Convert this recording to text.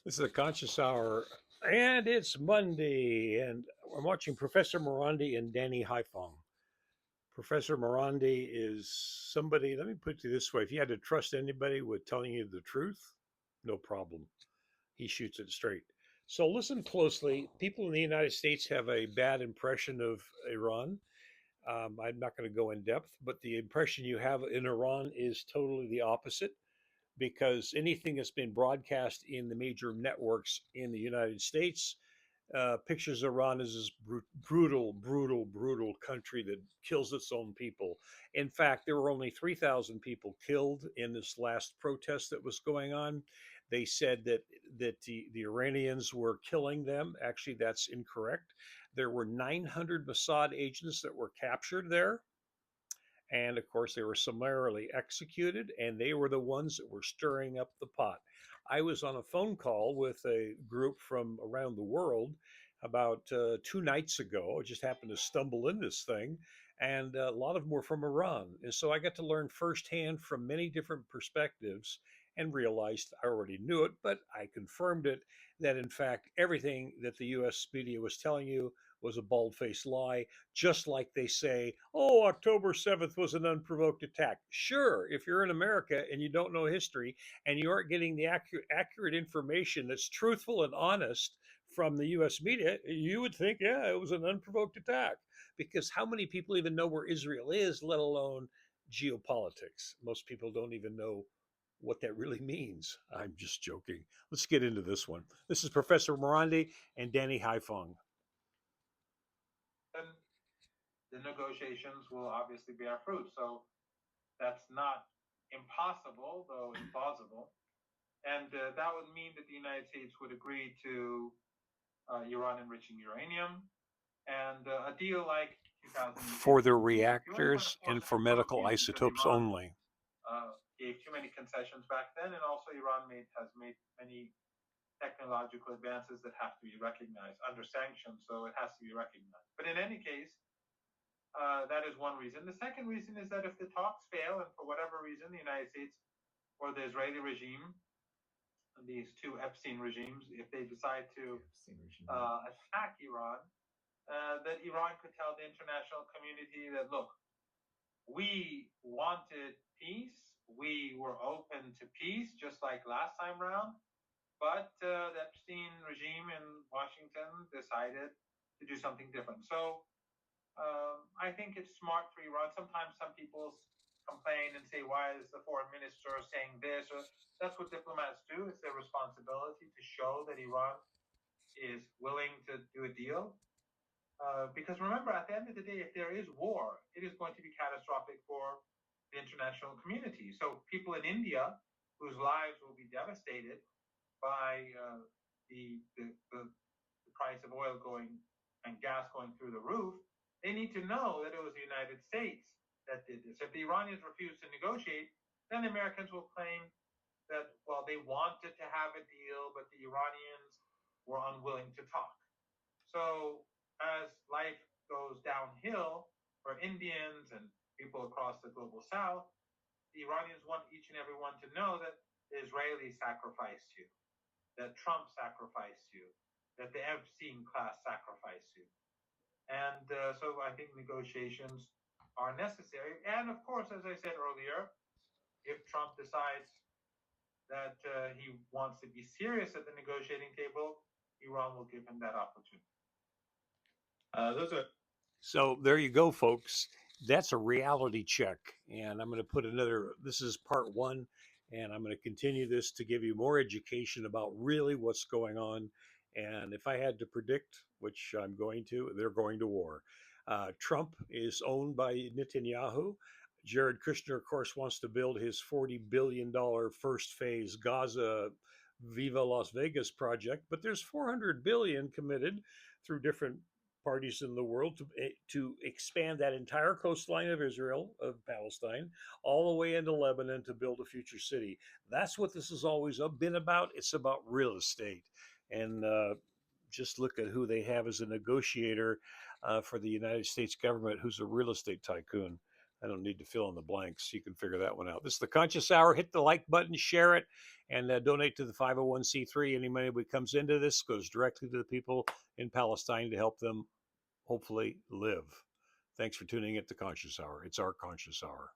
This is a conscious hour, and it's Monday, and I'm watching Professor Morandi and Danny Haifong. Professor Morandi is somebody, let me put it this way, if you had to trust anybody with telling you the truth, no problem. He shoots it straight. So listen closely. People in the United States have a bad impression of Iran. I'm not going to go in depth, but the impression you have in Iran is totally the opposite because anything that's been broadcast in the major networks in the United States pictures Iran as this brutal country that kills its own people. In fact, there were only 3,000 people killed in this last protest that was going on. They said that the Iranians were killing them. Actually, that's incorrect. There were 900 Mossad agents that were captured there, and of course, they were summarily executed, and they were the ones that were stirring up the pot. I was on a phone call with a group from around the world about 2 nights ago. I just happened to stumble in this thing, and a lot of them were from Iran. And so I got to learn firsthand from many different perspectives and realized I already knew it, but I confirmed it that in fact everything that the US media was telling you was a bald faced lie, just like they say, oh, October 7th was an unprovoked attack. Sure, if you're in America and you don't know history and you aren't getting the accurate information that's truthful and honest from the US media, you would think, yeah, it was an unprovoked attack. Because how many people even know where Israel is, let alone geopolitics? Most people don't even know what that really means. I'm just joking. Let's get into this one. This is Professor Morandi and Danny Haifong. Then the negotiations will obviously bear fruit. So that's not impossible, though implausible. And that would mean that the United States would agree to Iran enriching uranium and a deal like For 2008. their But of reactors course, and it for broke medical you because isotopes Iran only. gave too many concessions back then, and also Iran has made many technological advances that have to be recognized under sanctions, so it has to be recognized. But in any case, that is one reason. The second reason is that if the talks fail, and for whatever reason, the United States or the Israeli regime, these two Epstein regimes, if they decide to attack Iran, that Iran could tell the international community that, look, we wanted peace, we were open to peace, just like last time round, but the Epstein regime in Washington decided to do something different. So I think it's smart for Iran. Sometimes some people complain and say, why is the foreign minister saying this? Or that's what diplomats do. It's their responsibility to show that Iran is willing to do a deal. Because remember, at the end of the day, if there is war, it is going to be catastrophic for the international community. So people in India, whose lives will be devastated by the price of oil going and gas going through the roof, they need to know that it was the United States that did this. If the Iranians refuse to negotiate, then the Americans will claim that, well, they wanted to have a deal, but the Iranians were unwilling to talk. So as life goes downhill for Indians and people across the global south, the Iranians want each and every one to know that the Israelis sacrificed you, that Trump sacrificed you, that the Epstein class sacrificed you. And so I think negotiations are necessary. And of course, as I said earlier, if Trump decides that he wants to be serious at the negotiating table, Iran will give him that opportunity. Those are So there you go, folks. That's a reality check. And I'm going to put another, this is part one, and I'm going to continue this to give you more education about really what's going on. And if I had to predict, which I'm going to, they're going to war. Trump is owned by Netanyahu. Jared Kushner, of course, wants to build his $40 billion first phase Gaza Viva Las Vegas project, but there's 400 billion committed through different parties in the world to expand that entire coastline of Israel, of Palestine, all the way into Lebanon to build a future city. That's what this has always been about. It's about real estate. And just look at who they have as a negotiator for the United States government, who's a real estate tycoon. I don't need to fill in the blanks. You can figure that one out. This is the Conscious Hour. Hit the like button, share it, and donate to the 501c3. Any money that comes into this goes directly to the people in Palestine to help them hopefully live. Thanks for tuning in to Conscious Hour. It's our Conscious Hour.